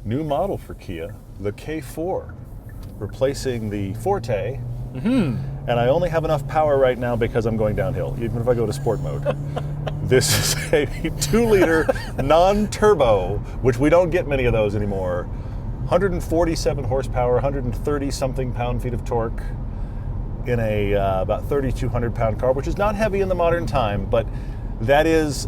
new model for Kia, the K4, replacing the Forte. And I only have enough power right now because I'm going downhill, even if I go to sport mode. This is a 2-liter non-turbo, which we don't get many of those anymore. 147 horsepower, 130-something pound-feet of torque in a about 3,200-pound car, which is not heavy in the modern time, but that is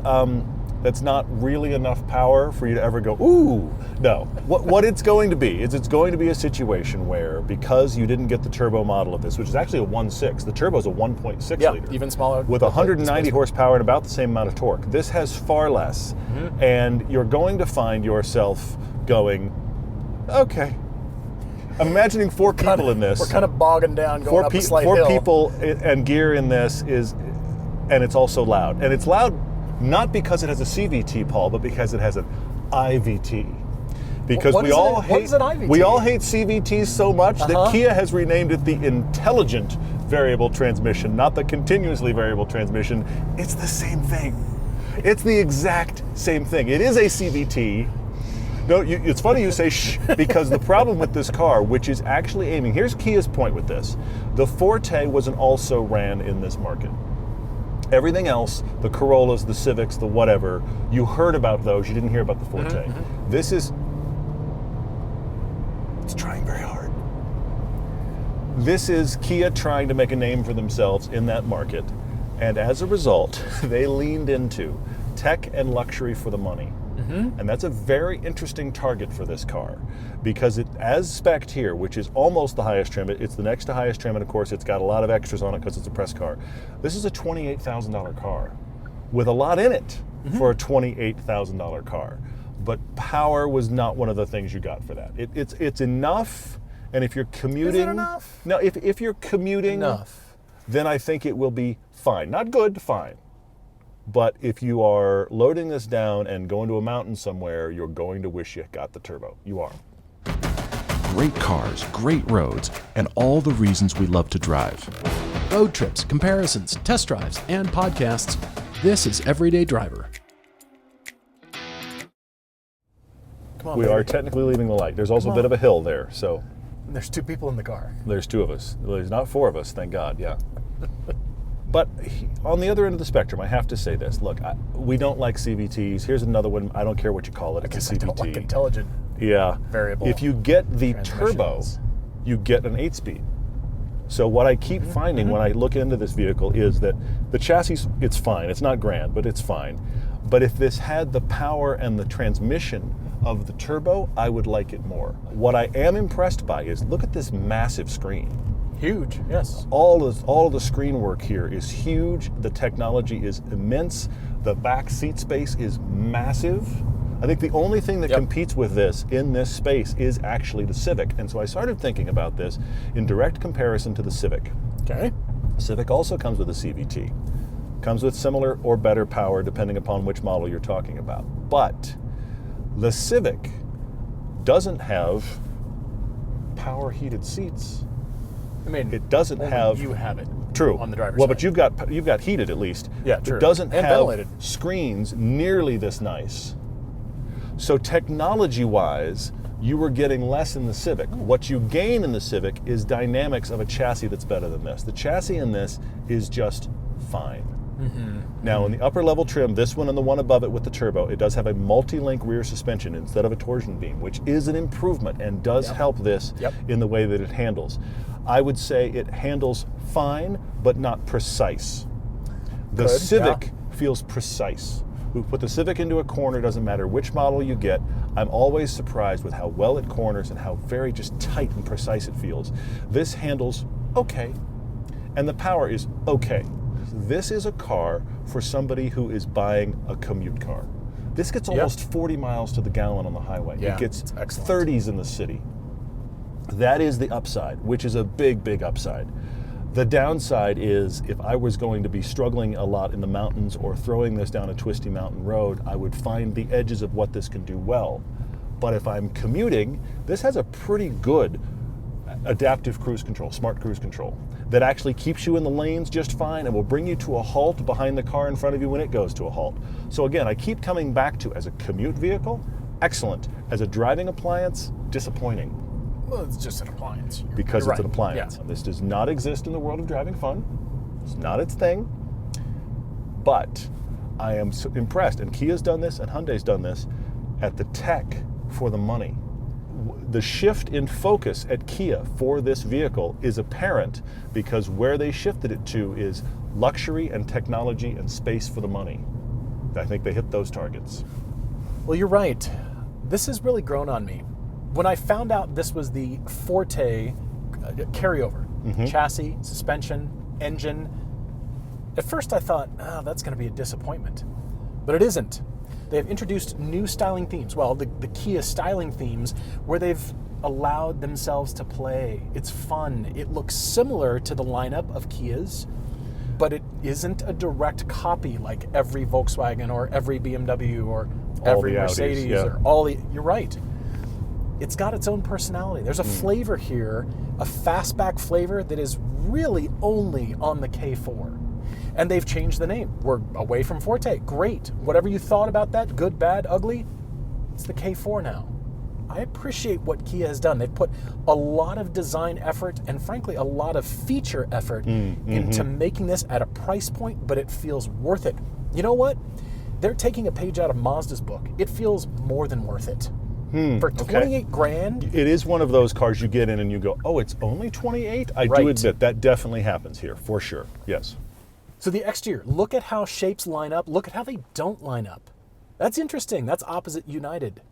that's not really enough power for you to ever go, ooh. No. What it's going to be is it's going to be a situation where, because you didn't get the turbo model of this, which is actually a 1.6, the turbo is a 1.6 liter. Even smaller. With 190 horsepower and about the same amount of torque. This has far less. And you're going to find yourself going, okay. I'm imagining four people in this. We're kind of bogging down, going up a slight hill. 4 people and gear in this and it's also loud. And it's loud not because it has a CVT, Paul, but because it has an IVT. Because we all hate CVTs so much that Kia has renamed it the intelligent variable transmission, not the continuously variable transmission. It's the same thing. It's the exact same thing. It is a CVT. No, it's funny you say shh, because the problem with this car, which is actually aiming, here's Kia's point with this. The Forte was an also-ran in this market. Everything else, the Corollas, the Civics, the whatever, you heard about those, you didn't hear about the Forte. This is, it's trying very hard. This is Kia trying to make a name for themselves in that market, and as a result, they leaned into tech and luxury for the money. And that's a very interesting target for this car, because it, as spec'd here, which is almost the highest trim, it's the next to highest trim, and of course it's got a lot of extras on it because it's a press car. This is a $28,000 car with a lot in it for a $28,000 car. But power was not one of the things you got for that. It's enough, and if you're commuting... Is it enough? No, if you're commuting, then I think it will be fine. Not good, fine. But if you are loading this down and going to a mountain somewhere, you're going to wish you got the turbo. You are. Great cars, great roads, and all the reasons we love to drive. Road trips, comparisons, test drives, and podcasts. This is Everyday Driver. Come on, we are technically leaving the light. There's also a bit of a hill there, so. There's 2 people in the car. There's 2 of us. There's not 4 of us, thank God, yeah. But on the other end of the spectrum, I have to say this. Look, we don't like CVTs. Here's another one. I don't care what you call it. It's a CVT. I don't like intelligent variable. If you get the turbo, you get an 8-speed. So what I keep finding when I look into this vehicle is that the chassis, it's fine. It's not grand, but it's fine. But if this had the power and the transmission of the turbo, I would like it more. What I am impressed by is, look at this massive screen. Huge, yes. All of the screen work here is huge. The technology is immense. The back seat space is massive. I think the only thing that competes with this in this space is actually the Civic. And so I started thinking about this in direct comparison to the Civic. Okay. Civic also comes with a CVT. Comes with similar or better power depending upon which model you're talking about. But the Civic doesn't have power heated seats. I mean, it doesn't have. You have it. True. On the driver's side. But you've got heated at least. Yeah, true. It doesn't and have ventilated screens nearly this nice. So technology-wise, you were getting less in the Civic. What you gain in the Civic is dynamics of a chassis that's better than this. The chassis in this is just fine. Now, in the upper level trim, this one and the one above it with the turbo, it does have a multi-link rear suspension instead of a torsion beam, which is an improvement and does help this in the way that it handles. I would say it handles fine, but not precise. The Civic feels precise. We put the Civic into a corner, doesn't matter which model you get. I'm always surprised with how well it corners and how very just tight and precise it feels. This handles okay, and the power is okay. This is a car for somebody who is buying a commute car. This gets almost 40 miles to the gallon on the highway. It gets 30s in the city. That is the upside, which is a big, big upside. The downside is, if I was going to be struggling a lot in the mountains or throwing this down a twisty mountain road, I would find the edges of what this can do well. But if I'm commuting, this has a pretty good adaptive cruise control, smart cruise control, that actually keeps you in the lanes just fine and will bring you to a halt behind the car in front of you when it goes to a halt. So again, I keep coming back to, as a commute vehicle, excellent. As a driving appliance, disappointing. Well, it's just an appliance. Because You're it's an right. appliance. Yeah. This does not exist in the world of driving fun. It's not its thing. But I am so impressed, and Kia's done this and Hyundai's done this, at the tech for the money. The shift in focus at Kia for this vehicle is apparent because where they shifted it to is luxury and technology and space for the money. I think they hit those targets. Well, you're right. This has really grown on me. When I found out this was the Forte carryover, chassis, suspension, engine, at first I thought, that's going to be a disappointment. But it isn't. They have introduced new styling themes. Well, the Kia styling themes where they've allowed themselves to play. It's fun. It looks similar to the lineup of Kias, but it isn't a direct copy like every Volkswagen or every BMW or every Mercedes or all the. You're right. It's got its own personality. There's a flavor here, a fastback flavor that is really only on the K4. And they've changed the name. We're away from Forte. Great. Whatever you thought about that, good, bad, ugly, it's the K4 now. I appreciate what Kia has done. They've put a lot of design effort and frankly a lot of feature effort into making this at a price point, but it feels worth it. You know what? They're taking a page out of Mazda's book. It feels more than worth it. For 28 grand? It is one of those cars you get in and you go, oh, it's only 28? I do admit that definitely happens here, for sure. Yes. So the exterior, look at how shapes line up. Look at how they don't line up. That's interesting. That's opposite United.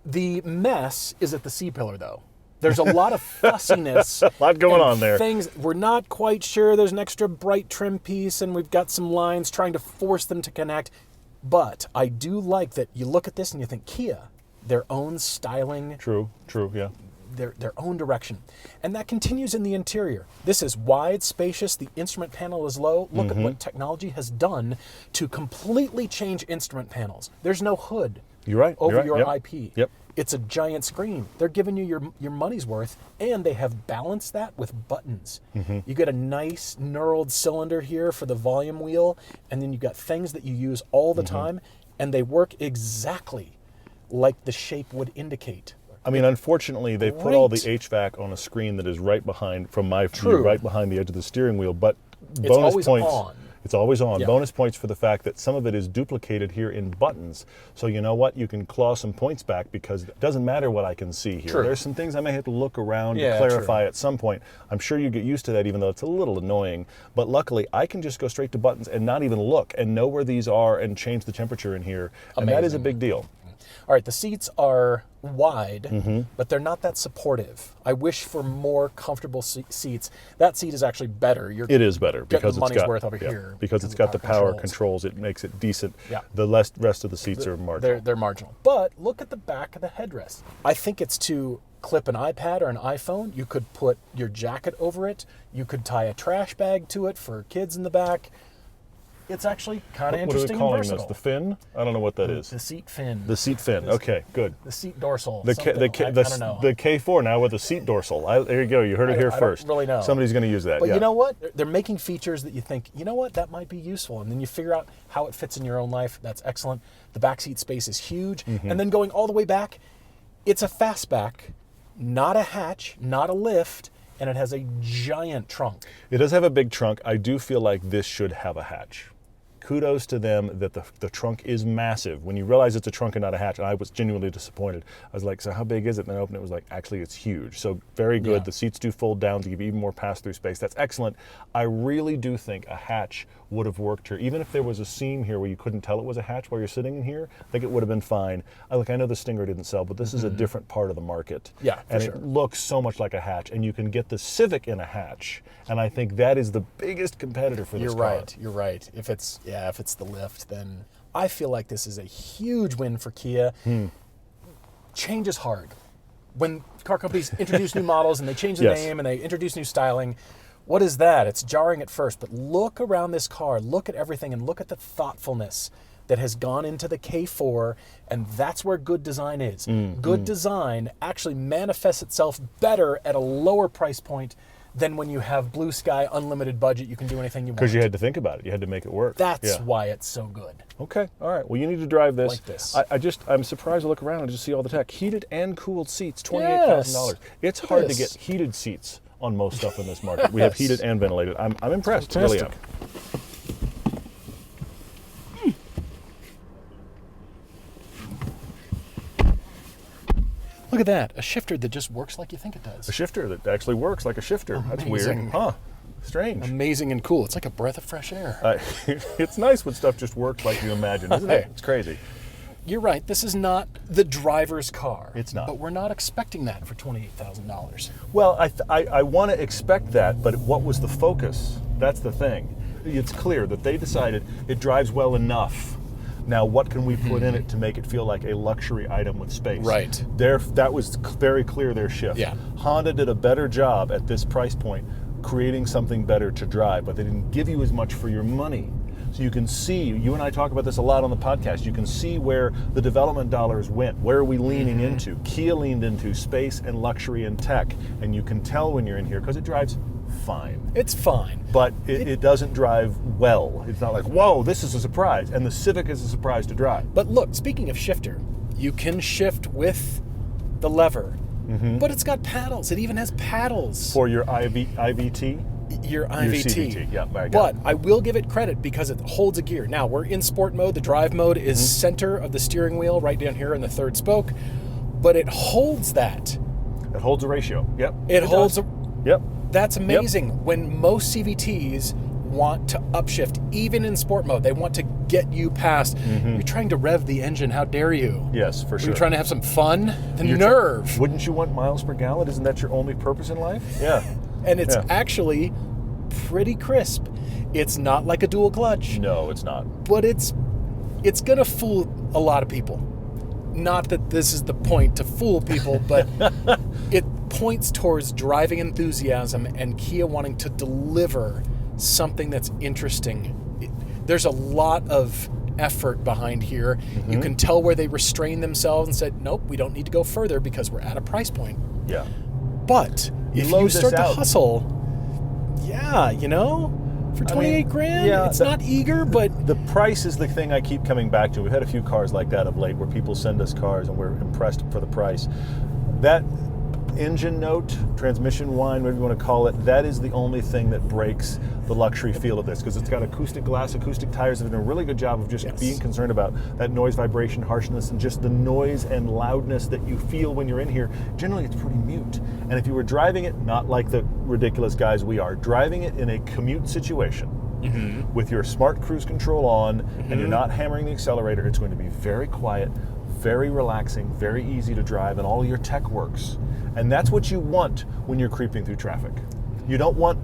The mess is at the C-pillar, though. There's a lot of fussiness. A lot going on there. Things we're not quite sure. There's an extra bright trim piece, and we've got some lines trying to force them to connect. But I do like that you look at this and you think Kia, their own styling. True, yeah. Their own direction. And that continues in the interior. This is wide, spacious, the instrument panel is low. Look at what technology has done to completely change instrument panels. There's no hood over your IP. Yep. It's a giant screen. They're giving you your money's worth, and they have balanced that with buttons. You get a nice knurled cylinder here for the volume wheel, and then you've got things that you use all the time, and they work exactly like the shape would indicate. I mean, unfortunately, they put all the HVAC on a screen that is right behind, from my view, right behind the edge of the steering wheel. But bonus points. It's always on. Yeah. Bonus points for the fact that some of it is duplicated here in buttons. So you know what? You can claw some points back because it doesn't matter what I can see here. There's some things I may have to look around to clarify at some point. I'm sure you get used to that, even though it's a little annoying. But luckily, I can just go straight to buttons and not even look and know where these are and change the temperature in here. And that is a big deal. All right, the seats are wide, but they're not that supportive. I wish for more comfortable seats. That seat is actually better. It is better because it's got worth over here. Because it's got the power controls. It makes it decent. Yeah. The rest of the seats are marginal. They're marginal. But look at the back of the headrest. I think it's to clip an iPad or an iPhone. You could put your jacket over it. You could tie a trash bag to it for kids in the back. It's actually kind of interesting and versatile. What are we calling this? The fin? I don't know what that is. The seat fin. The seat fin. Okay, good. The seat dorsal. I don't know. The K4 now with a seat dorsal. There you go. You heard it here first. I don't really know. Somebody's going to use that. But you know what? They're making features that you think, you know what, that might be useful. And then you figure out how it fits in your own life. That's excellent. The back seat space is huge. And then going all the way back, it's a fastback, not a hatch, not a lift, and it has a giant trunk. It does have a big trunk. I do feel like this should have a hatch. Kudos to them that the trunk is massive. When you realize it's a trunk and not a hatch, and I was genuinely disappointed. I was like, so how big is it? And I opened it, was like, actually it's huge. So very good. Yeah. The seats do fold down to give even more pass-through space. That's excellent. I really do think a hatch would have worked here. Even if there was a seam here where you couldn't tell it was a hatch while you're sitting in here, I think it would have been fine. I know the Stinger didn't sell, but this is a different part of the market. Yeah, for and sure. It looks so much like a hatch, and you can get the Civic in a hatch, and I think that is the biggest competitor for this car. You're right. If it's the lift, then I feel like this is a huge win for Kia. Change is hard. When car companies introduce new models and they change the name and they introduce new styling, what is that? It's jarring at first, but look around this car, look at everything, and look at the thoughtfulness that has gone into the K4, and that's where good design is. Good design actually manifests itself better at a lower price point then when you have blue sky, unlimited budget, you can do anything you want. Because you had to think about it. You had to make it work. That's Yeah. why it's so good. Okay, all right. Well, you need to drive this. Like this. I'm surprised to look around and just see all the tech. Heated and cooled seats, $28,000. It's Look at hard to this. get heated seats on most stuff in this market. We have heated and ventilated. I'm impressed. Really am. Look at that. A shifter that just works like you think it does. A shifter that actually works like a shifter. That's weird. Amazing. Huh. Strange. Amazing and cool. It's like a breath of fresh air. It's nice when stuff just works like you imagine, isn't it? It's crazy. You're right. This is not the driver's car. It's not. But we're not expecting that for $28,000. Well, I want to expect that, but what was the focus? That's the thing. It's clear that they decided it drives well enough. Now, what can we put in it to make it feel like a luxury item with space? Right. That was very clear, their shift. Yeah. Honda did a better job at this price point creating something better to drive, but they didn't give you as much for your money. So you can see, you and I talk about this a lot on the podcast, you can see where the development dollars went. Where are we leaning into? Kia leaned into space and luxury and tech, and you can tell when you're in here because it drives fine. It's fine. But it doesn't drive well. It's not like, whoa, this is a surprise. And the Civic is a surprise to drive. But look, speaking of shifter, you can shift with the lever, but it's got paddles. It even has paddles. For your IVT? Your IVT. CVT, yeah, I got But it. I will give it credit because it holds a gear. Now, we're in sport mode. The drive mode is center of the steering wheel, right down here in the third spoke. But it holds that. It holds a ratio. Yep. It holds does. a... Yep. That's amazing. When most CVTs want to upshift, even in sport mode, they want to get you past. You're trying to rev the engine. How dare you? Yes, for sure. You're trying to have some fun. The nerve. Wouldn't you want miles per gallon? Isn't that your only purpose in life? Yeah. And it's Yeah. actually pretty crisp. It's not like a dual clutch. No, it's not. But it's gonna fool a lot of people. Not that this is the point to fool people, but it points towards driving enthusiasm and Kia wanting to deliver something that's interesting. There's a lot of effort behind here. You can tell where they restrained themselves and said, nope, we don't need to go further because we're at a price point. Yeah. But if load you this start to out. hustle, yeah, for 28 grand, yeah, it's not eager, but The price is the thing I keep coming back to. We've had a few cars like that of late where people send us cars and we're impressed for the price. That engine note, transmission whine, whatever you want to call it, that is the only thing that breaks the luxury feel of this because it's got acoustic glass, acoustic tires that have done a really good job of just being concerned about that noise, vibration, harshness, and just the noise and loudness that you feel when you're in here. Generally, it's pretty mute. And if you were driving it, not like the ridiculous guys we are, driving it in a commute situation with your smart cruise control on and you're not hammering the accelerator, it's going to be very quiet, very relaxing, very easy to drive, and all your tech works. And that's what you want when you're creeping through traffic. You don't want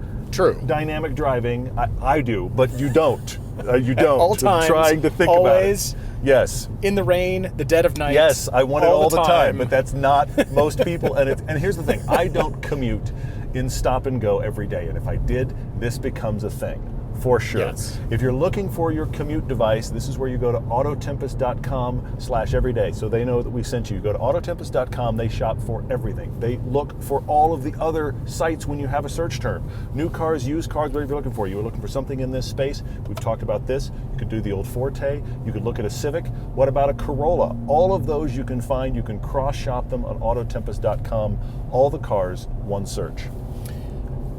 dynamic driving. I do, but you don't. You don't. all I'm times, trying to think always, about it. Yes. in the rain, the dead of night. Yes, I want it all the time, but that's not most people. And here's the thing: I don't commute in stop and go every day. And if I did, this becomes a thing. For sure. Yes. If you're looking for your commute device, this is where you go to autotempest.com/everyday. So they know that we sent you. You go to autotempest.com, they shop for everything. They look for all of the other sites when you have a search term. New cars, used cars, whatever you're looking for. You were looking for something in this space. We've talked about this. You could do the old Forte. You could look at a Civic. What about a Corolla? All of those you can find. You can cross-shop them on autotempest.com. All the cars, one search.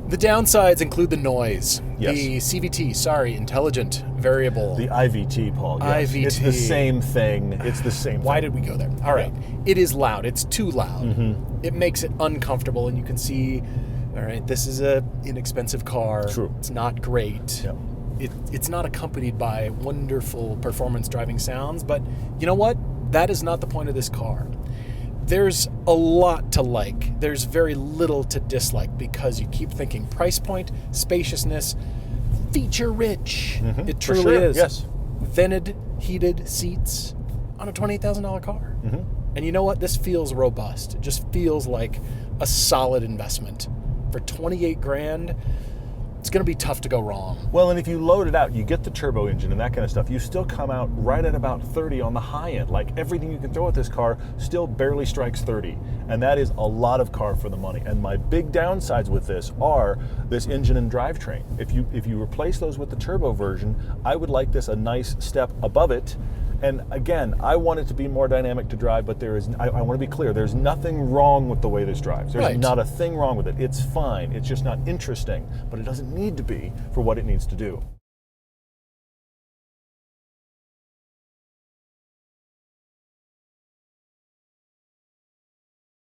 The downsides include the noise. Yes. The CVT, intelligent variable. The IVT, Paul. Yes. IVT. It's the same thing. It's the same Why thing. did we go there? All right. It is loud. It's too loud. It makes it uncomfortable, and you can see, all right, this is a inexpensive car. True. It's not great. Yep. It's not accompanied by wonderful performance driving sounds, but you know what? That is not the point of this car. There's a lot to like. There's very little to dislike because you keep thinking price point, spaciousness, feature rich. It For truly sure, is. yes. Vented, heated seats on a $28,000 car. And you know what? This feels robust. It just feels like a solid investment. For 28 grand, it's going to be tough to go wrong. Well, and if you load it out, you get the turbo engine and that kind of stuff, you still come out right at about 30 on the high end. Like everything you can throw at this car still barely strikes 30. And that is a lot of car for the money. And my big downsides with this are this engine and drivetrain. If you replace those with the turbo version, I would like this a nice step above it. And again, I want it to be more dynamic to drive, but I want to be clear, there's nothing wrong with the way this drives. There's Right. not a thing wrong with it. It's fine. It's just not interesting, but it doesn't need to be for what it needs to do.